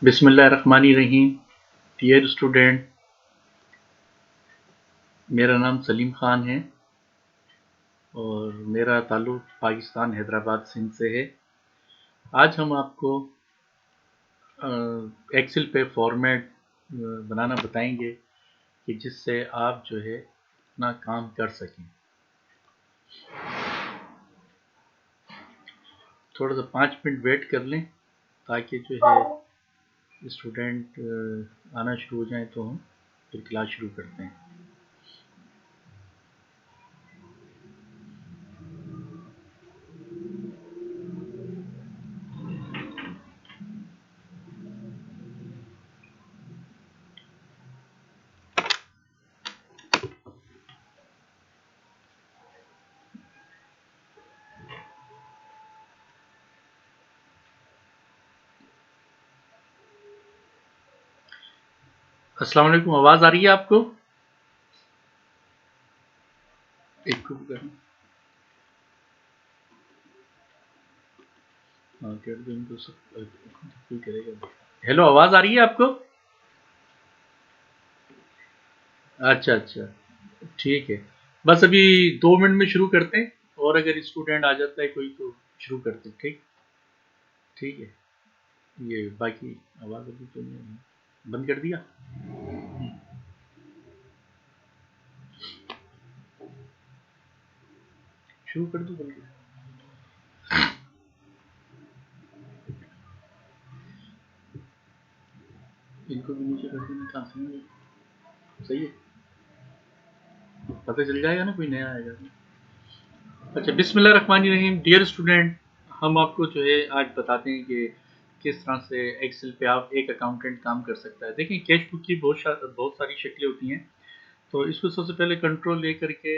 बिस्मिल्लाहिर्रहमानिर्रहीम। Dear student, मेरा नाम सलीम ख़ान है और मेरा ताल्लुक़ पाकिस्तान हैदराबाद सिंध से है। आज हम आपको एक्सेल पे फॉर्मेट बनाना बताएंगे कि जिससे आप जो है अपना काम कर सकें। थोड़ा सा 5 मिनट वेट कर लें ताकि जो है स्टूडेंट आना शुरू हो जाए तो हम फिर क्लास शुरू करते हैं। अस्सलाम वालेकुम, आवाज़ आ रही है आपको? एक को करना, हाँ कर दो इनको सब, कोई करेगा। हेलो, आवाज़ आ रही है आपको? अच्छा, ठीक है। बस अभी 2 मिनट में शुरू करते हैं और अगर स्टूडेंट आ जाता है कोई तो शुरू करते हैं। ठीक है। ये बाकी आवाज़ अभी तो नहीं बंद कर दिया। शुरू कर दो बल्कि, इनको भी नीचे कर देना। कहाँ से सही है, पता चल जाएगा ना, कोई नया आएगा। अच्छा, बिस्मिल्लाहिर्रहमानिर्रहीम। डियर स्टूडेंट, हम आपको जो है आज बताते हैं कि किस तरह से एक्सेल पे आप एक अकाउंटेंट काम कर सकता है। देखिए, कैश बुक की बहुत सारी शक्लें होती हैं। तो इसको सबसे पहले कंट्रोल ए करके,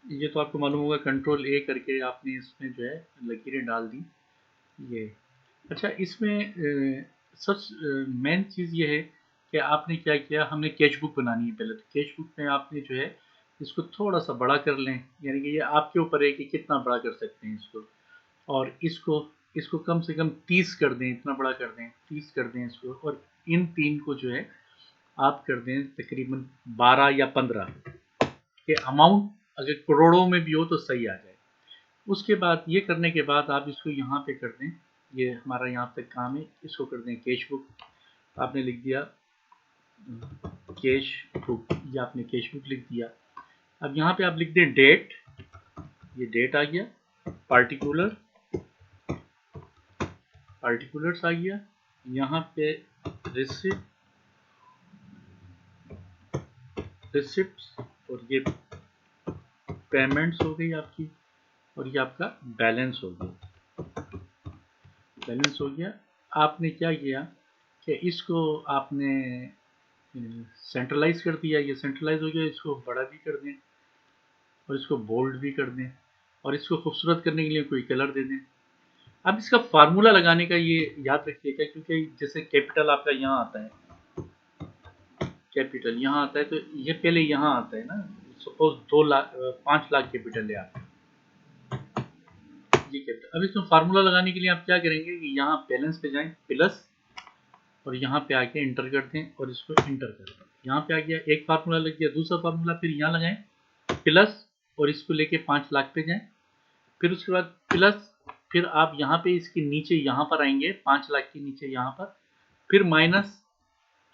ये तो आपको मालूम होगा, कंट्रोल ए करके आपने इसमें जो है लकीरें डाल दी। ये अच्छा, इसमें सबसे मेन चीज़ ये है कि आपने क्या किया, हमने कैश बुक बनानी है। पहले तो कैश बुक में आपने जो है इसको थोड़ा सा बड़ा कर लें, यानी कि ये आपके ऊपर है कि कितना बड़ा कर सकते हैं इसको। और इसको इसको कम से कम 30 कर दें, इतना बड़ा कर दें, 30 कर दें इसको। और इन तीन को जो है आप कर दें तकरीबन 12 या 15 के अमाउंट, अगर करोड़ों में भी हो तो सही आ जाए। उसके बाद ये करने के बाद आप इसको यहाँ पे कर दें। ये हमारा यहाँ तक काम है। इसको कर दें कैश बुक। आपने लिख दिया कैश बुक, ये आपने कैश बुक लिख दिया। अब यहाँ पे आप लिख दें डेट, ये डेट आ गया। पार्टिकुलर, पार्टिकुलर्स आ गया। यहाँ पे रिसिप्ट, रिसिप्ट्स, और ये पेमेंट्स हो गई आपकी, और ये आपका बैलेंस हो गया। बैलेंस हो गया। आपने क्या किया कि इसको आपने सेंट्रलाइज कर दिया। ये सेंट्रलाइज हो गया। इसको बड़ा भी कर दें और इसको बोल्ड भी कर दें और इसको खूबसूरत करने के लिए कोई कलर दे दें। अब इसका फार्मूला लगाने का ये याद रखिएगा, क्योंकि जैसे कैपिटल आपका यहाँ आता है, कैपिटल यहाँ आता है, तो ये पहले यहाँ आता है ना। सपोज 2 लाख 5 लाख कैपिटल है आपका, ये कैपिटल। अब इसमें फार्मूला लगाने के लिए आप क्या करेंगे कि यहाँ बैलेंस पे जाएं, प्लस, और यहाँ पे आके इंटर कर दें और इसको इंटर कर दें। यहाँ पे आ गया, एक फार्मूला लग गया। दूसरा फार्मूला फिर यहाँ लगाएं, प्लस, और इसको लेके 5 लाख पे जाएं। फिर उसके बाद प्लस, फिर आप यहाँ पे इसके नीचे यहाँ पर आएंगे, 5 लाख के नीचे यहाँ पर, फिर माइनस,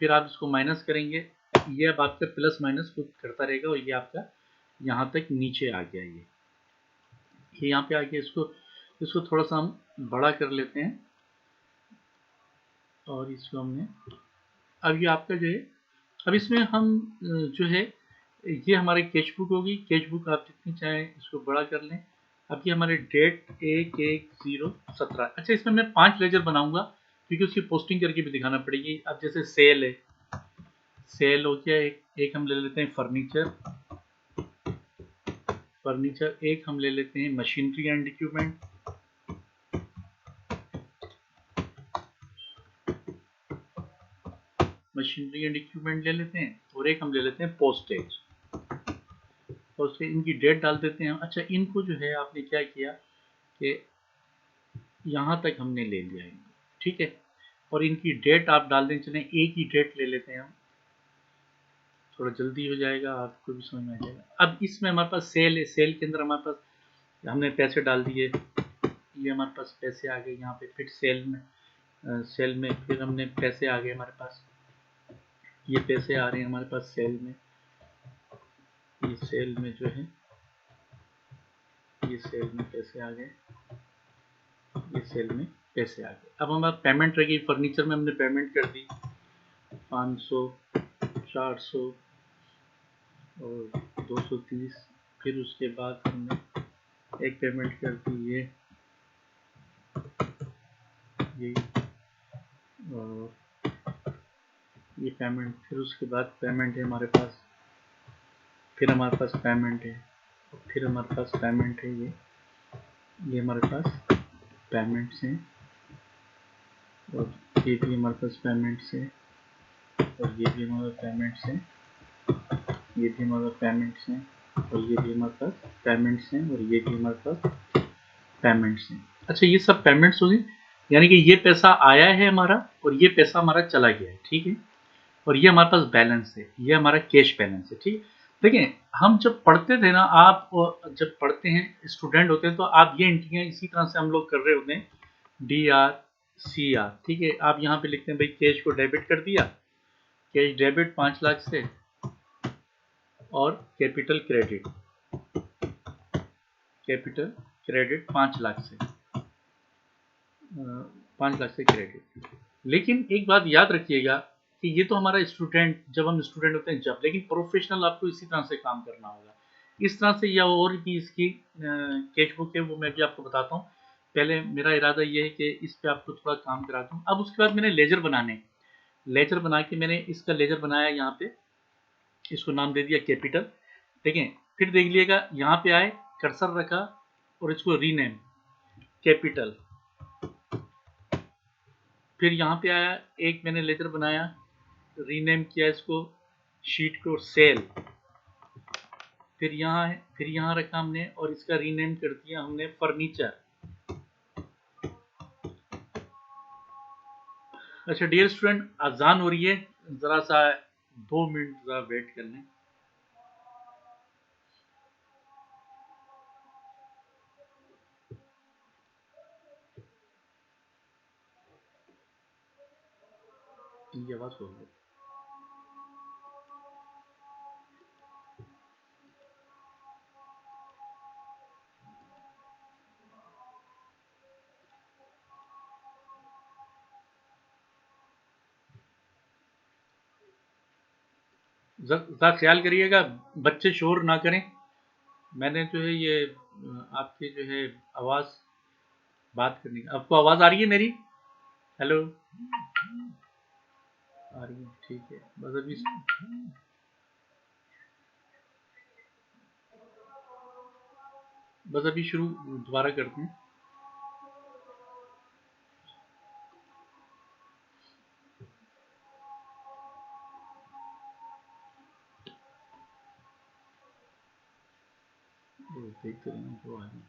फिर आप इसको माइनस करेंगे। ये अब आपका प्लस माइनस कुछ करता रहेगा और ये आपका यहाँ तक नीचे आ गया। ये यहाँ पे आ गया। इसको इसको थोड़ा सा हम बड़ा कर लेते हैं और इसको हमने, अब ये आपका जो है, अब इसमें हम जो है, ये हमारी कैश बुक होगी। कैश बुक आप जितनी चाहें इसको बड़ा कर लें। अब ये हमारे डेट 1/1/0/17। अच्छा, इसमें मैं 5 लेजर बनाऊंगा क्योंकि उसकी पोस्टिंग करके भी दिखाना पड़ेगी। अब जैसे सेल है, सेल हो गया। एक हम ले लेते हैं फर्नीचर, फर्नीचर। एक हम ले लेते हैं machinery and equipment, machinery and equipment ले लेते हैं। और एक हम ले लेते हैं पोस्टेज, पोस्टेज। इनकी डेट डाल देते हैं। अच्छा, इनको जो है आपने क्या किया कि यहाँ तक हमने ले लिया इनको, ठीक है। और इनकी डेट आप डाल दें, चलें एक ही डेट ले लेते हैं हम, थोड़ा जल्दी हो जाएगा, आपको भी समझ में आ जाएगा। अब इसमें हमारे पास सेल है, सेल के अंदर हमारे पास हमने पैसे डाल दिए, ये हमारे पास पैसे आ गए यहाँ पे। फिर सेल में फिर हमने पैसे आ गए हमारे पास, ये पैसे आ रहे हैं हमारे पास सेल में, ये सेल में जो है, ये सेल में पैसे आ गए, ये सेल में पैसे आ गए। अब हमारा पेमेंट रह गई, फर्नीचर में हमने पेमेंट कर दी 500, 400 और 230। फिर उसके बाद हमने एक पेमेंट कर दी ये और ये पेमेंट। फिर उसके बाद पेमेंट है हमारे पास, फिर हमारे पास पेमेंट है, फिर हमारे पास पेमेंट है, ये हमारे पास पेमेंट्स हैं, और ये भी हमारे पास पेमेंट्स है, और ये भी हमारे पेमेंट्स हैं, ये भी हमारे पेमेंट्स हैं, और ये भी हमारे पास पेमेंट्स हैं, और ये भी हमारे पास पेमेंट्स हैं। अच्छा, ये सब पेमेंट्स हो गई, यानी कि ये पैसा आया है हमारा और ये पैसा हमारा चला गया है, ठीक है। और ये हमारे पास बैलेंस है, ये हमारा कैश बैलेंस है, ठीक है। देखिए, हम जब पढ़ते थे ना, आप जब पढ़ते हैं, स्टूडेंट होते हैं, तो आप ये एंट्रियाँ इसी तरह से हम लोग कर रहे होते हैं, DR CR, ठीक है। आप यहाँ पे लिखते हैं भाई कैश को डेबिट कर दिया, कैश डेबिट 5 लाख से, और कैपिटल क्रेडिट 5 लाख से, 5 लाख से क्रेडिट। लेकिन एक बात याद रखिएगा कि ये तो हमारा स्टूडेंट, जब हम स्टूडेंट होते हैं जब, लेकिन प्रोफेशनल आपको इसी तरह से काम करना होगा, इस तरह से। या और भी इसकी कैश बुक है, वो मैं भी आपको बताता हूँ। पहले मेरा इरादा ये है कि इस पे आपको थोड़ा काम कराता हूँ। अब उसके बाद मैंने लेजर बना के मैंने इसका लेजर बनाया, यहाँ पे इसको नाम दे दिया कैपिटल। देखें, फिर देख लीजिएगा, यहाँ पे आए, कर्सर रखा और इसको रीनेम कैपिटल। फिर यहाँ पे आया, एक मैंने लेजर बनाया, रीनेम किया इसको शीट को सेल। फिर यहाँ रखा हमने, और इसका रीनेम कर दिया हमने फर्नीचर। अच्छा डियर स्टूडेंट, अजान हो रही है, जरा सा 2 मिनट जरा वेट कर लें। ये आवाज खोल दो। जरा ख्याल करिएगा, बच्चे शोर ना करें। मैंने जो है ये आपके जो है आवाज, बात करने की, आपको आवाज आ रही है मेरी? हेलो, आ रही है, ठीक है। बस अभी शुरू दोबारा करते हैं। देखते रहेंगे जो आगे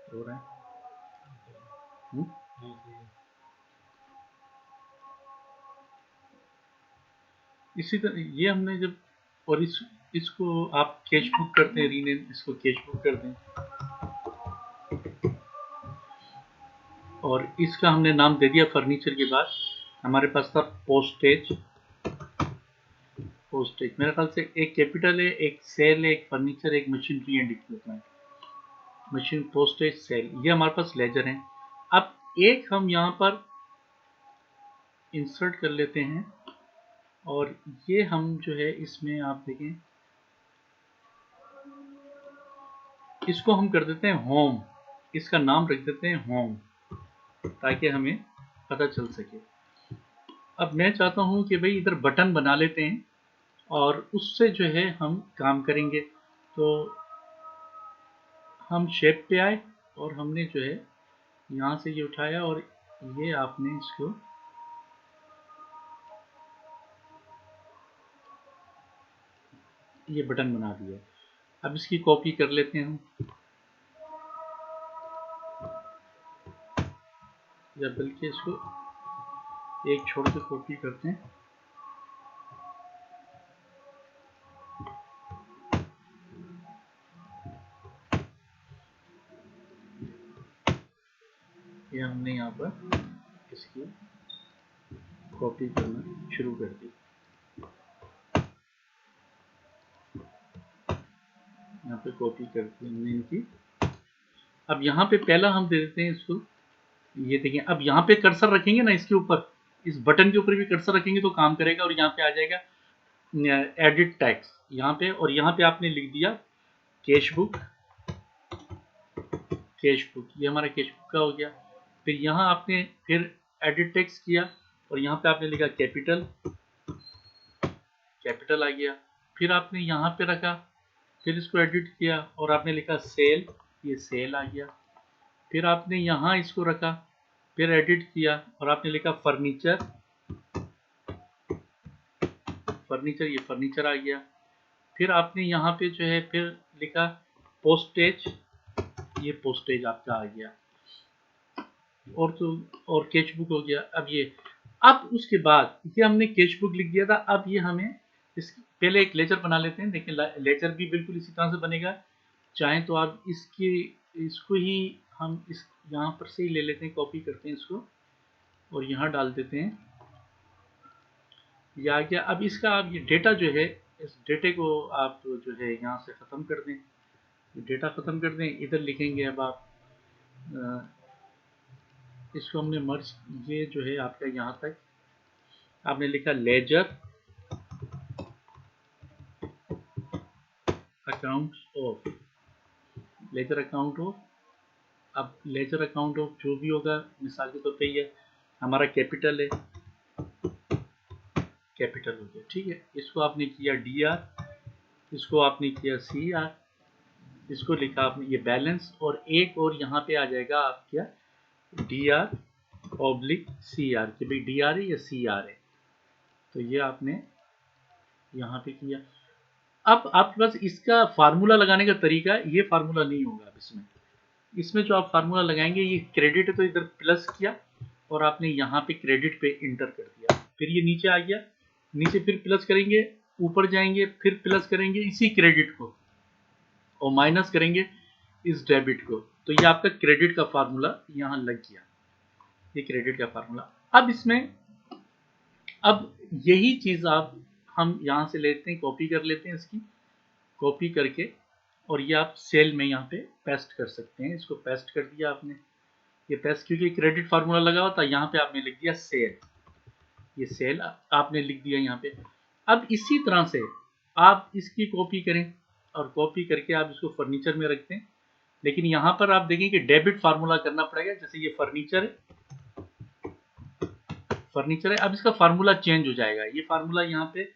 हो रहा है। इसी तरह ये हमने जब, और इसको आप कैश बुक करते हैं, रीनेम इसको कैश बुक कर दें, और इसका हमने नाम दे दिया फर्नीचर के बाद। हमारे पास था पोस्टेज। मेरे ख्याल से एक कैपिटल है, एक सेल है, एक फर्नीचर, एक machinery and equipment. Machine, postage, sale, ये हमारे पास लेजर हैं। अब एक हम यहाँ पर इंसर्ट कर लेते हैं, और ये हम जो है इसमें आप देखें, इसको हम कर देते हैं होम, इसका नाम रख देते हैं होम, ताकि हमें पता चल सके। अब मैं चाहता हूँ कि भाई इधर बटन बना लेते हैं, और उससे जो है हम काम करेंगे। तो हम शेप पे आए, और हमने जो है यहाँ से ये उठाया, और ये आपने इसको ये बटन बना दिया। अब इसकी कॉपी कर लेते हैं हम, या बल्कि इसको एक छोड़ के कॉपी करते हैं। ये हमने यहाँ पर इसकी कॉपी करना शुरू कर दी। यहाँ पे कॉपी करके हमने इनकी, अब यहाँ पे पहला हम दे देते हैं इसको, ये देखिए अब यहाँ पे कर्सर रखेंगे ना इसके ऊपर, इस बटन के ऊपर भी कर्सर रखेंगे तो काम करेगा, और यहाँ पे आ जाएगा एडिट टैक्स यहाँ पे, और यहाँ पे आपने लिख दिया कैश बुक, कैश बुक, ये हमारा कैश बुक का हो गया। फिर यहाँ आपने फिर एडिट टैक्स किया और यहाँ पे आपने लिखा कैपिटल, कैपिटल आ गया। फिर आपने यहाँ पे रखा, फिर इसको एडिट किया और आपने लिखा सेल, ये सेल आ गया। फिर आपने यहाँ इसको रखा, फिर एडिट किया और आपने लिखा फर्नीचर, फर्नीचर, ये फर्नीचर आ गया। फिर आपने यहाँ पे जो है फिर लिखा पोस्टेज, ये पोस्टेज आपका आ गया, और तो और कैश बुक हो गया। अब ये, अब उसके बाद ये हमने कैश बुक लिख दिया था, अब ये हमें इस पहले एक लेजर बना लेते हैं। देखिए लेजर भी बिल्कुल इसी तरह से बनेगा, चाहें तो आप इसको ही हम इस यहाँ पर से ही ले लेते हैं, कॉपी करते हैं इसको और यहाँ डाल देते हैं, ये आ गया। अब इसका आप ये डेटा जो है, इस डेटे को आप जो है यहाँ से ख़त्म कर दें, डेटा ख़त्म कर दें, इधर लिखेंगे अब आप इसको हमने मर्ज, ये जो है आपका यहाँ तक आपने लिखा ledger account of, ledger account of. अब लेजर अकाउंट ऑफ जो भी होगा, मिसाल के तौर पे ये हमारा कैपिटल है, कैपिटल हो गया, ठीक है। इसको आपने किया डी आर, इसको आपने किया सी आर, इसको लिखा आपने ये बैलेंस, और एक और यहाँ पे आ जाएगा आपका D R oblique C R, कि भाई डी आर है या सी आर है, तो ये आपने यहाँ पे किया। अब आपके पास इसका फार्मूला लगाने का तरीका, ये फार्मूला नहीं होगा अब इसमें, इसमें जो आप फार्मूला लगाएंगे, ये क्रेडिट है तो इधर प्लस किया और आपने यहाँ पे क्रेडिट पे इंटर कर दिया, फिर ये नीचे आ गया, नीचे फिर प्लस करेंगे, ऊपर जाएंगे, फिर प्लस करेंगे इसी क्रेडिट को और माइनस करेंगे इस डेबिट को, तो ये आपका क्रेडिट का फार्मूला यहाँ लग गया, ये क्रेडिट का फार्मूला। अब इसमें, अब यही चीज आप हम यहाँ से लेते हैं, कॉपी कर लेते हैं इसकी, कॉपी करके और ये आप सेल में यहाँ पे पेस्ट कर सकते हैं, इसको पेस्ट कर दिया आपने, ये पेस्ट क्योंकि क्रेडिट फार्मूला लगा हुआ था, यहाँ पे आपने लिख दिया सेल, ये सेल आपने लिख दिया यहाँ पे। अब इसी तरह से आप इसकी कॉपी करें और कॉपी करके आप इसको फर्नीचर में रखते हैं, लेकिन यहाँ पर आप देखें कि डेबिट फार्मूला करना पड़ेगा, जैसे ये फर्नीचर है, फर्नीचर है, अब इसका फार्मूला चेंज हो जाएगा, ये फार्मूला यहाँ पे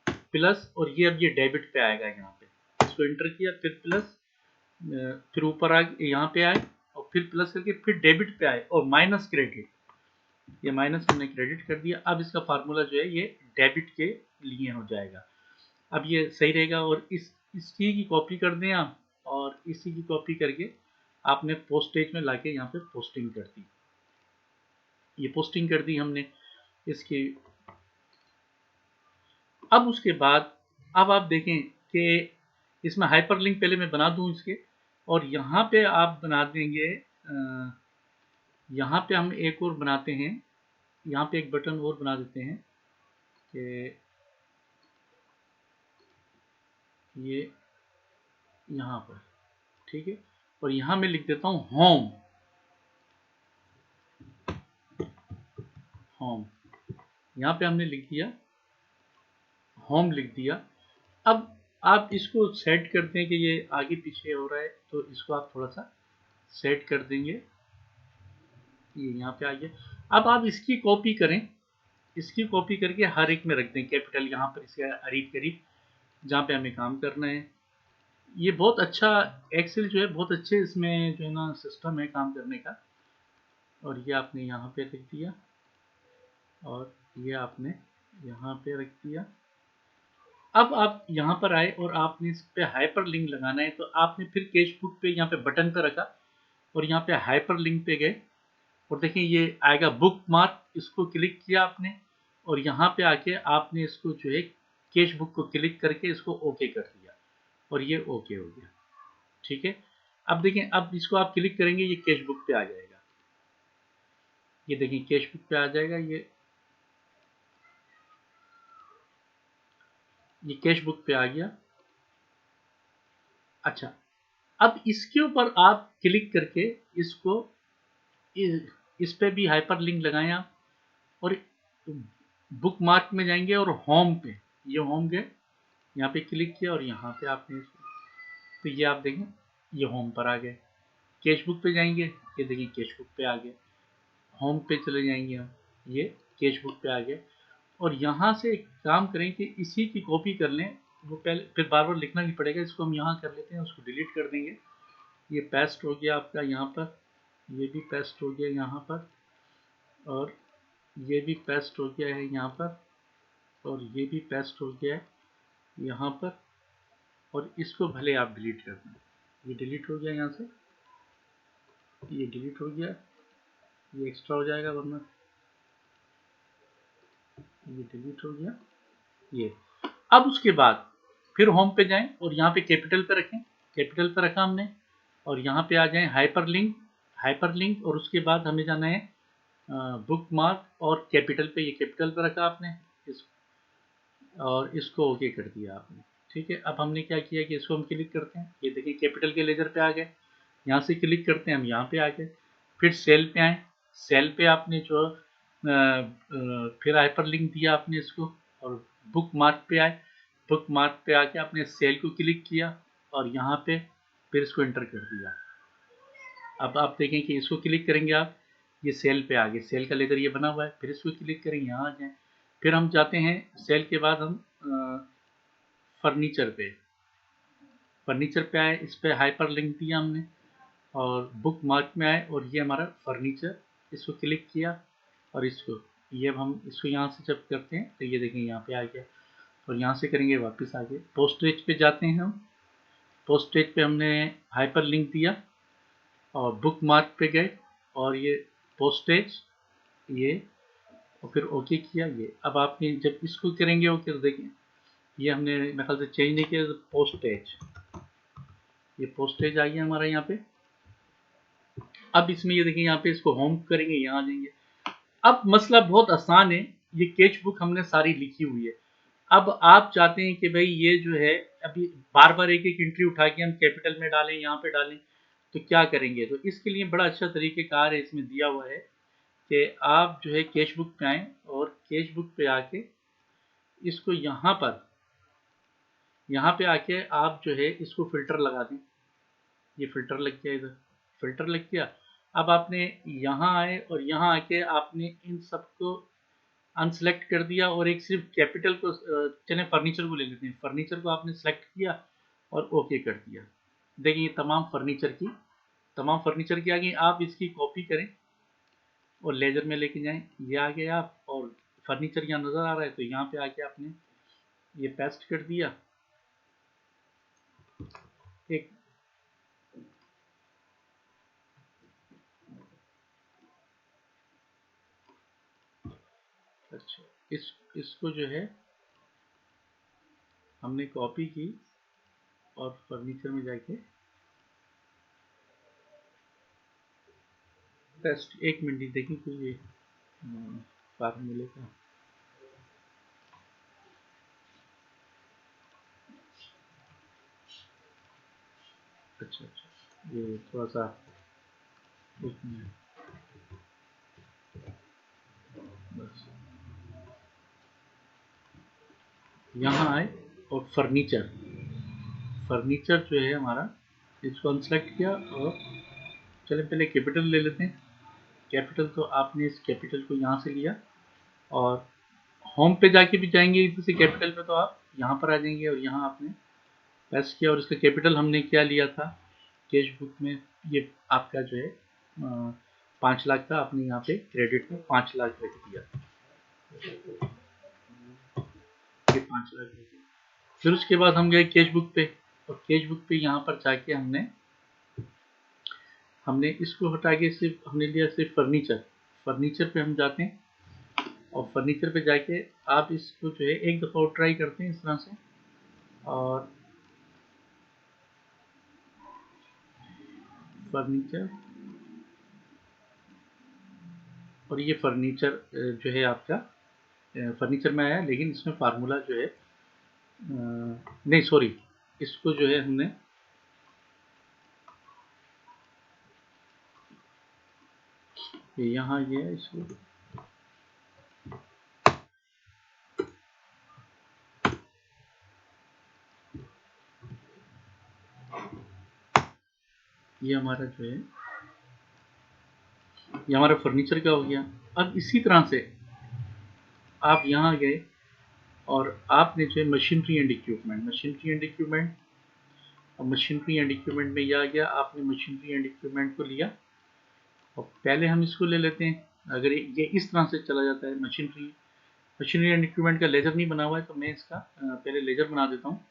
प्लस और ये अब ये डेबिट पे आएगा, यहाँ पे इसको इंटर किया, फिर प्लस, फिर ऊपर आ यहाँ पे आए और फिर प्लस करके फिर डेबिट पे आए और माइनस क्रेडिट, ये माइनस हमने क्रेडिट कर दिया। अब इसका फार्मूला जो है ये डेबिट के लिए हो जाएगा, अब ये सही रहेगा। और इसी की कॉपी कर दें आप, और इसी की कॉपी करके आपने पोस्टेज में लाके यहाँ पे पोस्टिंग कर दी, ये पोस्टिंग कर दी हमने इसकी। अब उसके बाद अब आप देखें कि इसमें हाइपरलिंक पहले मैं बना दूं इसके, और यहाँ पे आप बना देंगे, यहाँ पे हम एक और बनाते हैं, यहाँ पे एक बटन और बना देते हैं कि ये यहाँ पर, ठीक है, और यहाँ मैं लिख देता हूँ होम, होम, यहाँ पे हमने लिख दिया होम, लिख दिया। अब आप इसको सेट करते हैं कि ये आगे पीछे हो रहा है, तो इसको आप थोड़ा सा सेट कर देंगे, ये यहाँ पे आ गया। अब आप इसकी कॉपी करें, इसकी कॉपी करके हर एक में रख दें कैपिटल, यहाँ पर इसके करीब करीब जहाँ पे हमें काम करना है। ये बहुत अच्छा एक्सेल जो है, बहुत अच्छे इसमें जो है ना सिस्टम है काम करने का। और ये आपने यहाँ पे रख दिया और ये आपने यहाँ पे रख दिया। अब आप यहाँ पर आए और आपने इस पे हाइपर लिंक लगाना है, तो आपने फिर कैश बुक पे यहाँ पे बटन पे रखा और यहाँ पे हाइपर लिंक पे गए और देखिए ये आएगा बुक मार्क, इसको क्लिक किया आपने और यहाँ पे आके आपने इसको जो है कैश बुक को क्लिक करके इसको ओके कर दिया और ये ओके हो गया। ठीक है, अब देखिए अब इसको आप क्लिक करेंगे ये कैश बुक पे आ जाएगा। ये देखिए कैश बुक पे आ जाएगा, ये कैश बुक पे आ गया। अच्छा, अब इसके ऊपर आप क्लिक करके इसको इस पे भी हाइपर लिंक लगाएं आप और बुक मार्क में जाएंगे और होम पे, ये होम गए, यहाँ पे क्लिक किया और यहाँ पे आपने इसको, तो ये आप देखें ये होम पर आ गए। कैश बुक पे जाएंगे, ये देखिए कैश बुक पे आ गए। होम पे चले जाएंगे हम, ये कैश बुक पे आ गए। और यहाँ से एक काम करें कि इसी की कॉपी कर लें, वो पहले फिर बार बार लिखना नहीं पड़ेगा, इसको हम यहाँ कर लेते हैं, उसको डिलीट कर देंगे। ये पेस्ट हो गया आपका यहाँ पर, ये भी पेस्ट हो गया यहाँ पर, और ये भी पेस्ट हो गया है यहाँ पर, और ये भी पेस्ट हो गया है यहाँ पर, और इसको भले आप डिलीट कर दें। ये डिलीट हो गया यहाँ से, ये डिलीट हो गया, ये एक्स्ट्रा हो जाएगा वरना, ये डिलीट हो गया ये। अब उसके बाद फिर होम पे जाएं और यहाँ पे कैपिटल पे रखें, कैपिटल पे रखा हमने, और यहाँ पे आ जाएं हाइपर लिंक, हाइपर लिंक, और उसके बाद हमें जाना है बुक मार्क और कैपिटल पे, ये कैपिटल पे रखा आपने इस, और इसको ओके कर दिया आपने। ठीक है, अब हमने क्या किया कि इसको हम क्लिक करते हैं, ये देखिए कैपिटल के लेजर पे आ गए, यहाँ से क्लिक करते हैं हम, यहाँ पे आ गए। फिर सेल पे आए, सेल पे आपने जो फिर हाइपर लिंक दिया आपने इसको, और बुक मार्क पे आए, बुक मार्क पे आके आपने सेल को क्लिक किया और यहाँ पे फिर इसको एंटर कर दिया। अब आप देखें कि इसको क्लिक करेंगे आप, ये सेल पे आ गए, सेल का लेजर ये बना हुआ है, फिर इसको क्लिक करेंगे, यहाँ आ जाए। फिर हम जाते हैं सेल के बाद हम फर्नीचर पे, फर्नीचर पे आए, इस पे हाइपर लिंक दिया हमने और बुक मार्क में आए और ये हमारा फर्नीचर, इसको क्लिक किया और इसको, ये अब हम इसको यहाँ से जब करते हैं तो ये देखें यहाँ पे आ गया, और यहाँ से करेंगे वापस आगे पोस्टेज पे जाते हैं हम, पोस्टेज पे हमने हाइपर लिंक दिया और बुक मार्क पे गए और ये पोस्टेज, ये, और फिर ओके किया। ये अब आपने जब इसको करेंगे ओके तो देखिए ये हमने मेरे ख्याल से चेंज नहीं किया, पोस्टेज, ये पोस्टेज आ गया हमारा यहाँ पे। अब इसमें ये देखिए यहाँ पे इसको होम करेंगे, यहाँ आ जाएंगे। अब मसला बहुत आसान है, ये कैच बुक हमने सारी लिखी हुई है। अब आप चाहते हैं कि भाई ये जो है अभी बार बार एक एक एंट्री उठा के हम कैपिटल में डालें, यहाँ पे डालें, तो क्या करेंगे? तो इसके लिए बड़ा अच्छा तरीक़ेकार है इसमें दिया हुआ है कि आप जो है कैश बुक पे आएँ और कैश बुक पे आके इसको यहाँ पे आके आप जो है इसको फ़िल्टर लगा दें। ये फ़िल्टर लग गया, इधर फ़िल्टर लग गया। अब आपने यहाँ आए और यहाँ आके आपने इन सबको अनसेलेक्ट कर दिया और एक सिर्फ कैपिटल को, चलें फर्नीचर को ले लेते हैं, फर्नीचर को आपने सेलेक्ट किया और ओके कर दिया। देखिए तमाम फर्नीचर की आ गई। आप इसकी कॉपी करें और लेजर में लेके जाएं, ये आ गए आप, और फर्नीचर यहाँ नज़र आ रहा है तो यहाँ पे आके आपने ये पेस्ट कर दिया। एक अच्छा, इसको जो है हमने कॉपी की और फर्नीचर में जाके पेस्ट, एक मिनट देखिए कुछ ये फार्मूले का, अच्छा ये थोड़ा सा, एक मिनट बस, यहाँ आए और फर्नीचर जो है हमारा, इसको अनसेलेक्ट किया और चले पहले कैपिटल ले लेते हैं। कैपिटल तो आपने इस कैपिटल को यहाँ से लिया और होम पे जाके भी जाएंगे इधर से कैपिटल पे, तो आप यहाँ पर आ जाएंगे और यहाँ आपने प्रेस किया और इसका कैपिटल हमने क्या लिया था कैश बुक में, ये आपका जो है 5 लाख का, आपने यहाँ पे क्रेडिट में 5 लाख रख दिया, ये 5 लाख रख दिया। फिर उसके बाद हम गए कैश बुक पे और कैश बुक पे यहाँ पर जाके हमने हमने इसको हटा के सिर्फ हमने लिया सिर्फ फर्नीचर। फर्नीचर पे हम जाते हैं और फर्नीचर पे जाके आप इसको जो है एक दफ़ा और ट्राई करते हैं इस तरह से, और फर्नीचर, और ये फर्नीचर जो है आपका फर्नीचर में आया, लेकिन इसमें फार्मूला जो है नहीं सॉरी, इसको जो है हमने यहाँ ये इसको ये हमारा जो है ये हमारा फर्नीचर का हो गया। अब इसी तरह से आप यहाँ गए और आपने जो है machinery and equipment, machinery and equipment, और मशीनरी एंड इक्विपमेंट में यह आ गया, आपने मशीनरी एंड इक्विपमेंट को लिया और पहले हम इसको ले लेते हैं। अगर ये इस तरह से चला जाता है, मशीनरी मशीनरी एंड इक्विपमेंट का लेजर नहीं बना हुआ है तो मैं इसका पहले लेजर बना देता हूँ।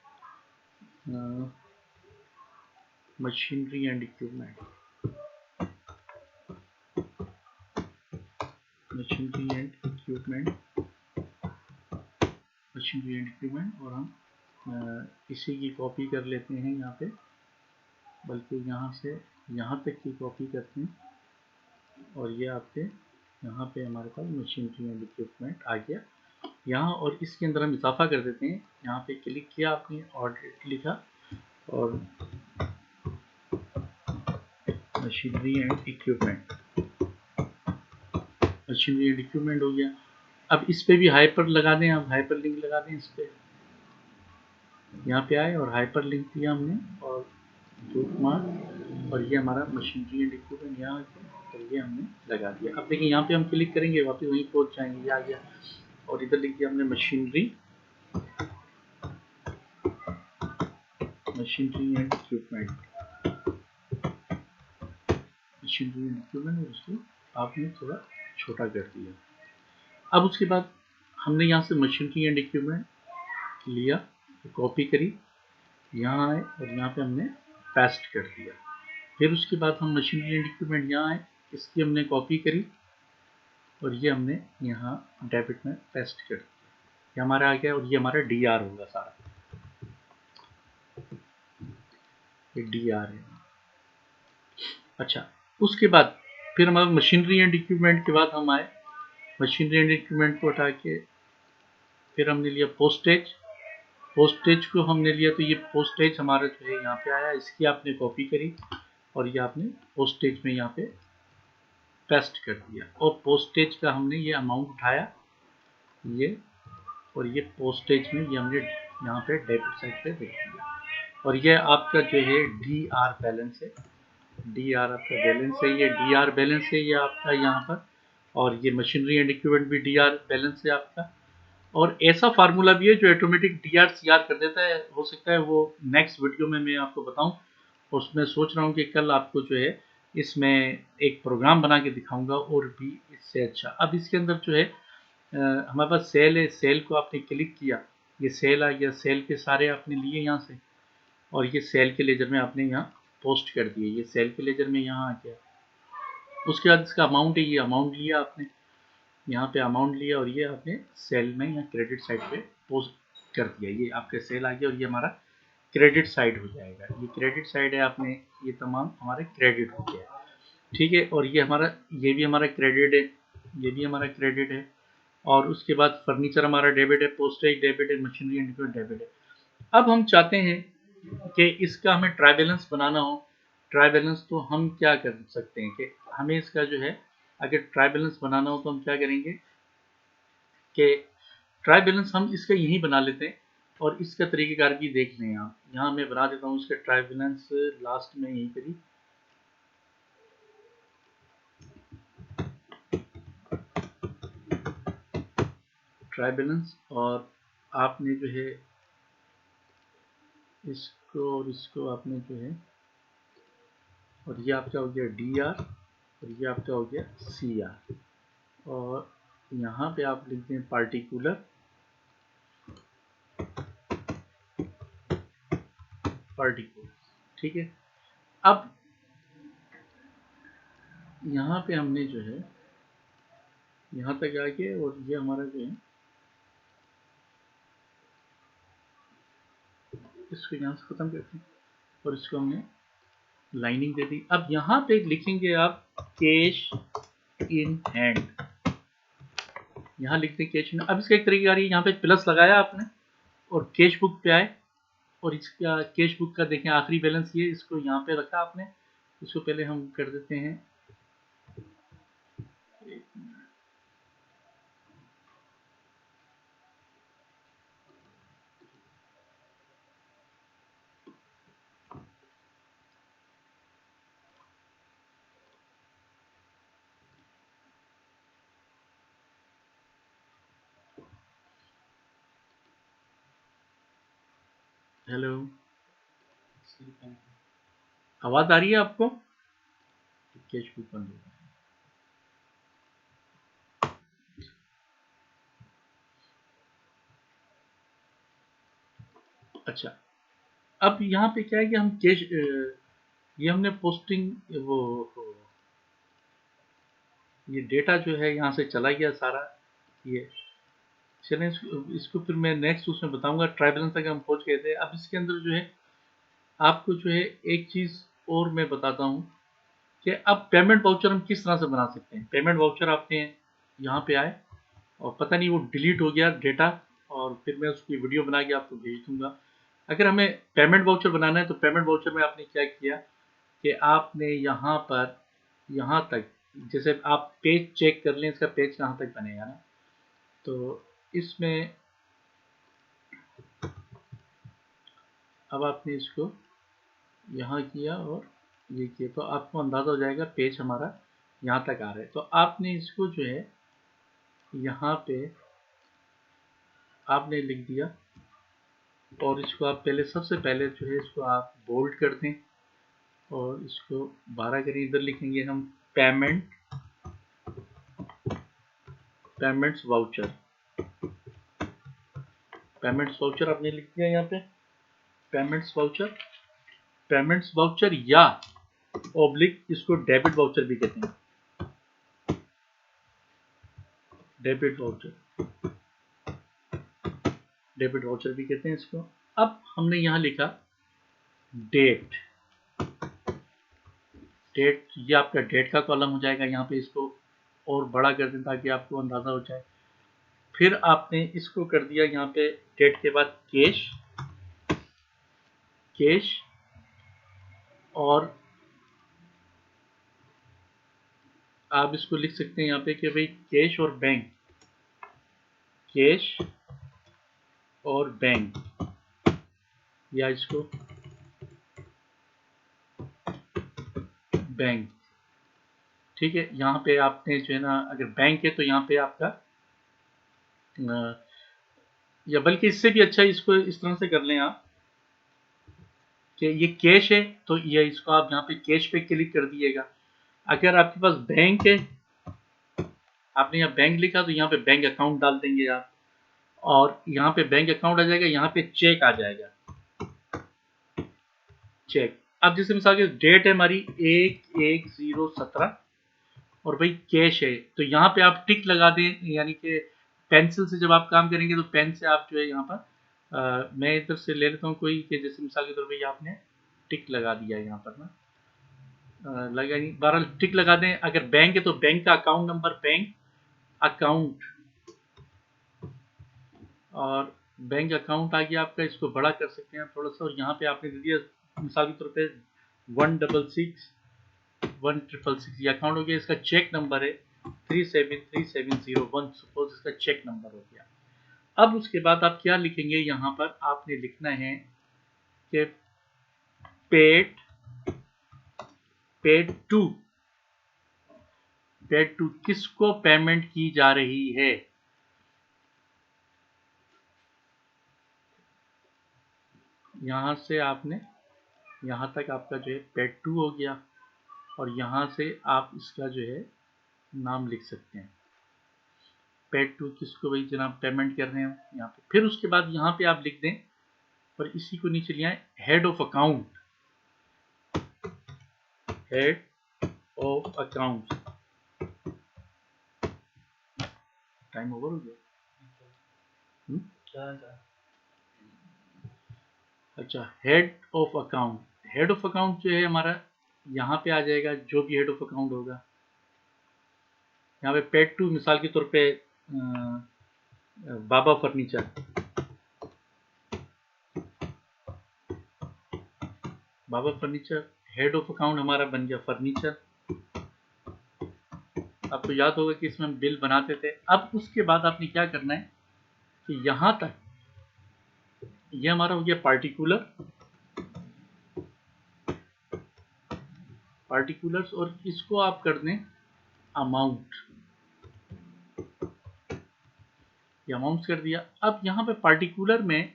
Machinery and equipment, machinery and equipment, machinery and equipment, और हम इसी की कॉपी कर लेते हैं यहाँ पे, बल्कि यहाँ से यहाँ तक की कॉपी करते हैं, और ये आपके यहाँ पे हमारे पास मशीनरी एंड इक्विपमेंट आ गया यहाँ। और इसके अंदर हम इजाफा कर देते हैं, यहाँ पे क्लिक किया आपने और डेट लिखा और machinery and equipment, machinery and equipment हो गया। अब इस पे भी हाइपर लगा दें, अब हाइपर लिंक लगा दें इस पे, यहाँ पे आए और हाइपर लिंक दिया हमने और बुकमार्क, और ये हमारा मशीनरी एंड इक्विपमेंट यहाँ आ गया और ये हमने लगा दिया। अब देखिए यहाँ पे हम क्लिक करेंगे वापस वहीं पहुँच जाएंगे, ये आ गया, और इधर लिख दिया हमने machinery, machinery and equipment, machinery and equipment, और उसको आपने थोड़ा छोटा कर दिया। अब उसके बाद हमने यहाँ से मशीनरी एंड इक्विपमेंट लिया, कॉपी करी, यहाँ आए और यहाँ पे हमने पेस्ट कर दिया। फिर उसके बाद हम मशीनरी एंड इक्विपमेंट यहाँ आए, इसकी हमने कॉपी करी और ये हमने यहाँ डेबिट में पेस्ट कर दिया, ये हमारा आ गया, और ये हमारा डी आर होगा सारा, ये डी आर है। अच्छा, उसके बाद फिर हमारा मशीनरी एंड इक्विपमेंट के बाद हम आए, मशीनरी एंड इक्विपमेंट को हटा के फिर हमने लिया पोस्टेज, पोस्टेज को हमने लिया तो ये पोस्टेज हमारा जो है यहाँ पे आया, इसकी आपने कॉपी करी और ये आपने पोस्टेज में यहाँ पे पेस्ट कर दिया, और पोस्टेज का हमने ये अमाउंट उठाया ये, और ये पोस्टेज में ये हमने यहाँ पे डेबिट साइड पे देख दिया, और ये आपका जो है डी आर बैलेंस है, डी आर आपका बैलेंस है, ये डी आर बैलेंस है ये आपका यहाँ पर, और ये मशीनरी एंड इक्विपमेंट भी डी आर बैलेंस है आपका। और ऐसा फार्मूला भी है जो automatic D R C R कर देता है, हो सकता है वो नेक्स्ट वीडियो में मैं आपको बताऊं, उसमें सोच रहा हूँ कि कल आपको जो है इसमें एक प्रोग्राम बना के दिखाऊंगा और भी इससे अच्छा। अब इसके अंदर जो है हमारे पास सेल है, सेल को आपने क्लिक किया, ये सेल आ गया, सेल के सारे आपने लिए यहाँ से, और ये सेल के लेजर में आपने यहाँ पोस्ट कर दिए, ये सेल के लेजर में यहाँ आ गया। उसके बाद इसका अमाउंट है, ये अमाउंट लिया आपने, यहाँ पे अमाउंट लिया और ये आपने सेल में यहाँ क्रेडिट साइड पे पोस्ट कर दिया, ये आपका सेल आ गया और ये हमारा क्रेडिट साइड हो जाएगा, ये क्रेडिट साइड है, आपने ये तमाम हमारे क्रेडिट हो गया, ठीक है। और ये हमारा ये भी हमारा क्रेडिट है, ये भी हमारा क्रेडिट है, और उसके बाद फर्नीचर हमारा डेबिट है, पोस्टेज डेबिट है, मशीनरी एंड इक्विपमेंट डेबिट है। अब हम चाहते हैं कि इसका हमें ट्राई बैलेंस बनाना हो, ट्राई बैलेंस तो हम क्या कर सकते हैं कि हमें इसका जो है अगर ट्राई बैलेंस बनाना हो तो हम क्या करेंगे कि ट्राई बैलेंस हम इसका यहीं बना लेते हैं, और इसका तरीक़ेकार भी देख लें आप, यहाँ मैं बना देता हूँ इसका ट्राई बैलेंस लास्ट में यहीं पर ही, ट्राई बैलेंस, और आपने जो है इसको और इसको आपने जो है, और ये आपका हो गया डी आर और ये आपका हो गया सी आर, और यहाँ पे आप लिखते हैं पार्टिकुलर, पार्टिकुलर, ठीक है। अब यहाँ पे हमने जो है यहाँ तक आके, और ये हमारा जो है इसको यहाँ से ख़त्म करते हैं और इसको हमने लाइनिंग दे दी। अब यहाँ पे लिखेंगे आप कैश इन हैंड, यहाँ लिखते हैं कैश इन। अब इसका एक तरीका आ रही है, यहाँ पे प्लस लगाया आपने और कैश बुक पे आए और इसका कैश बुक का देखें आखिरी बैलेंस ये, इसको यहाँ पे रखा आपने। इसको पहले हम कर देते हैं, हेलो आवाज आ रही है आपको? कैश बुक बंद हो गया। अच्छा, अब यहाँ पे क्या है कि हम कैश ये हमने पोस्टिंग ये डेटा जो है यहाँ से चला गया सारा। ये चलें, इसको फिर मैं नेक्स्ट उसमें बताऊंगा। ट्राई बैलेंस तक हम पहुँच गए थे। अब इसके अंदर जो है आपको जो है एक चीज़ और मैं बताता हूँ कि अब पेमेंट वाउचर हम किस तरह से बना सकते हैं। पेमेंट वाउचर आपने यहाँ पे आए और पता नहीं वो डिलीट हो गया डेटा, और फिर मैं उसकी वीडियो बना के आपको भेज दूंगा। अगर हमें पेमेंट वाउचर बनाना है तो पेमेंट वाउचर में आपने क्या किया कि आपने यहाँ पर यहाँ तक, जैसे आप पेज चेक कर लें, इसका पेज कहाँ तक बनेगा ना, तो इसमें अब आपने इसको यहाँ किया और ये किया तो आपको अंदाज़ा हो जाएगा पेज हमारा यहाँ तक आ रहा है। तो आपने इसको जो है यहाँ पे आपने लिख दिया और इसको आप पहले सबसे पहले जो है इसको आप बोल्ड कर दें और इसको 12 करें। इधर लिखेंगे हम पेमेंट्स वाउचर। पेमेंट्स वाउचर आपने लिख दिया यहाँ पे, पेमेंट्स वाउचर या ओब्लिक इसको डेबिट वाउचर भी कहते हैं, डेबिट वाउचर भी कहते हैं इसको। अब हमने यहाँ लिखा डेट, ये आपका डेट का कॉलम हो जाएगा। यहाँ पे इसको और बड़ा कर दें ताकि आपको अंदाज़ा हो जाए। फिर आपने इसको कर दिया यहाँ पे डेट के बाद कैश और आप इसको लिख सकते हैं यहाँ पे कि भाई कैश और बैंक, या इसको बैंक, ठीक है। यहाँ पे आपने जो है ना, अगर बैंक है तो यहाँ पे आपका या बल्कि इससे भी अच्छा इसको इस तरह से कर लें आप कि ये कैश है तो ये इसको आप यहाँ पे कैश पे क्लिक कर दिएगा। अगर आपके पास बैंक है, आपने यहाँ बैंक लिखा तो यहाँ पे बैंक अकाउंट डाल देंगे आप, और यहाँ पे बैंक अकाउंट आ जाएगा, यहाँ पे चेक आ जाएगा, चेक। अब जैसे मिसाल की डेट है हमारी 1/1/017 और भाई कैश है तो यहाँ पे आप टिक लगा दें, यानी कि पेंसिल से जब आप काम करेंगे तो पेन से आप जो है यहाँ पर मैं इधर से ले लेता हूँ कोई कि जैसे मिसाल के तौर पर आपने टिक लगा दिया है यहाँ पर ना, लगा नहीं, 12 टिक लगा दें। अगर बैंक है तो बैंक का अकाउंट नंबर, बैंक अकाउंट, और बैंक अकाउंट आ गया आपका। इसको बड़ा कर सकते हैं थोड़ा सा, और यहाँ पे आपने दे दिया मिसाल के तौर पे 166 ये अकाउंट हो गया। इसका चेक नंबर है 373701, सपोज इसका चेक नंबर हो गया। अब उसके बाद आप क्या लिखेंगे, यहाँ पर आपने लिखना है कि पेड टू किसको पेमेंट की जा रही है। यहाँ से आपने यहाँ तक आपका जो है पेड टू हो गया, और यहाँ से आप इसका जो है नाम लिख सकते हैं, पेड टू किसको भाई जनाब पेमेंट कर रहे हैं यहाँ पे। फिर उसके बाद यहाँ पे आप लिख दें और इसी को नीचे लिया है head of of account. Time over हो गया। अच्छा, head of account, head of account जो है हमारा यहाँ पे आ जाएगा, जो भी हेड ऑफ अकाउंट होगा। यहाँ पे पेड टू, मिसाल के तौर पे बाबा फर्नीचर, बाबा फर्नीचर हेड ऑफ अकाउंट हमारा बन गया फर्नीचर। आपको याद होगा कि इसमें हम बिल बनाते थे। अब उसके बाद आपने क्या करना है कि यहाँ तक ये हमारा हो गया पार्टिकुलर, पार्टिकुलर्स, और इसको आप कर दें अमाउंट, ये अमाउंट कर दिया। अब यहाँ पे पार्टिकुलर में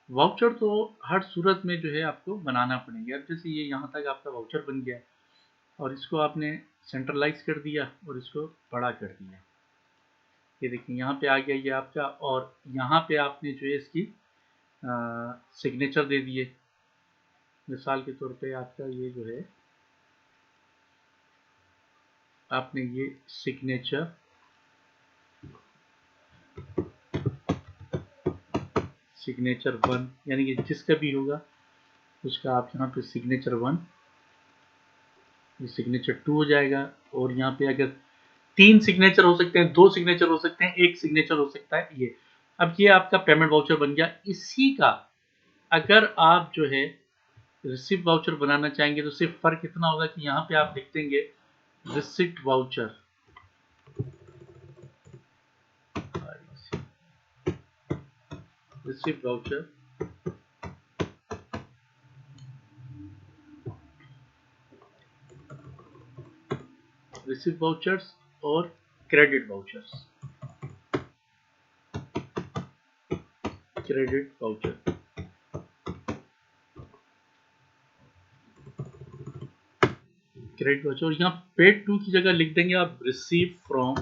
वाउचर तो हर सूरत में जो है आपको बनाना पड़ेगा। जैसे ये यहाँ तक आपका वाउचर बन गया और इसको आपने सेंट्रलाइज कर दिया और इसको बड़ा कर दिया। ये देखिए यहाँ पे आ गया ये आपका, और यहाँ पे आपने जो है इसकी सिग्नेचर दे दिए। मिसाल के तौर पे आपका ये जो है, आपने ये सिग्नेचर, सिग्नेचर 1, यानी कि जिसका भी होगा उसका आप यहाँ पे सिग्नेचर 1, ये सिग्नेचर 2 हो जाएगा। और यहाँ पे अगर 3 सिग्नेचर हो सकते हैं, 2 सिग्नेचर हो सकते हैं, 1 सिग्नेचर हो सकता है ये। अब ये आपका पेमेंट वाउचर बन गया। इसी का अगर आप जो है रिसिप्ट वाउचर बनाना चाहेंगे तो सिर्फ फर्क इतना होगा कि यहाँ पे आप लिख देंगे receipt voucher, receipt voucher, receipt vouchers और credit vouchers, credit voucher. Credit voucher, और यहाँ पेड टू की जगह लिख देंगे आप receive from,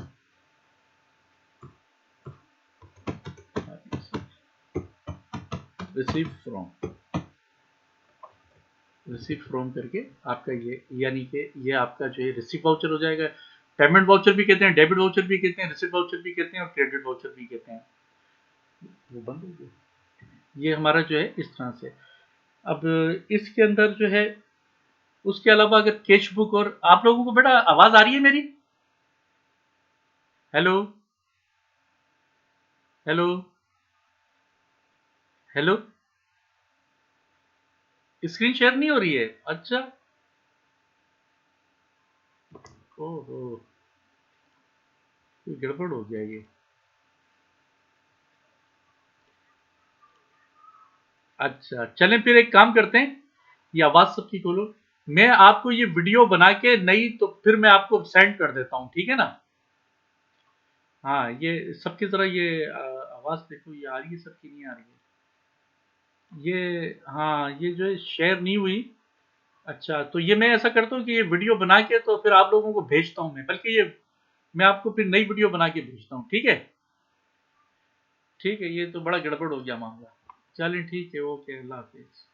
receive from, receive from करके आपका ये, यानी कि ये आपका जो है रिसीव वाउचर हो जाएगा। पेमेंट वाउचर भी कहते हैं, डेबिट वाउचर भी कहते हैं, रिसीव वाउचर भी कहते हैं और क्रेडिट वाउचर भी कहते हैं। वो बंद हो गया। ये हमारा जो है इस तरह से। अब इसके अंदर जो है, उसके अलावा अगर कैश बुक, और आप लोगों को बेटा आवाज आ रही है मेरी? Hello hello hello, screen share नहीं हो रही है? अच्छा, ओहो, गड़बड़ हो गया ये। अच्छा चलें, फिर एक काम करते हैं, ये आवाज सबकी खोलो, मैं आपको ये वीडियो बना के, नहीं तो फिर मैं आपको सेंड कर देता हूँ, ठीक है ना? हाँ, ये सबकी तरह ये आवाज देखो, ये आ रही है सबकी, नहीं आ रही है ये? हाँ, ये जो है शेयर नहीं हुई। अच्छा, तो ये मैं ऐसा करता हूँ कि ये वीडियो बना के तो फिर आप लोगों को भेजता हूँ मैं, बल्कि ये मैं आपको फिर नई वीडियो बना के भेजता हूँ, ठीक है? ठीक है, ये तो बड़ा गड़बड़ हो गया मामला। चलें ठीक है, ओके, अल्लाह हाफिज।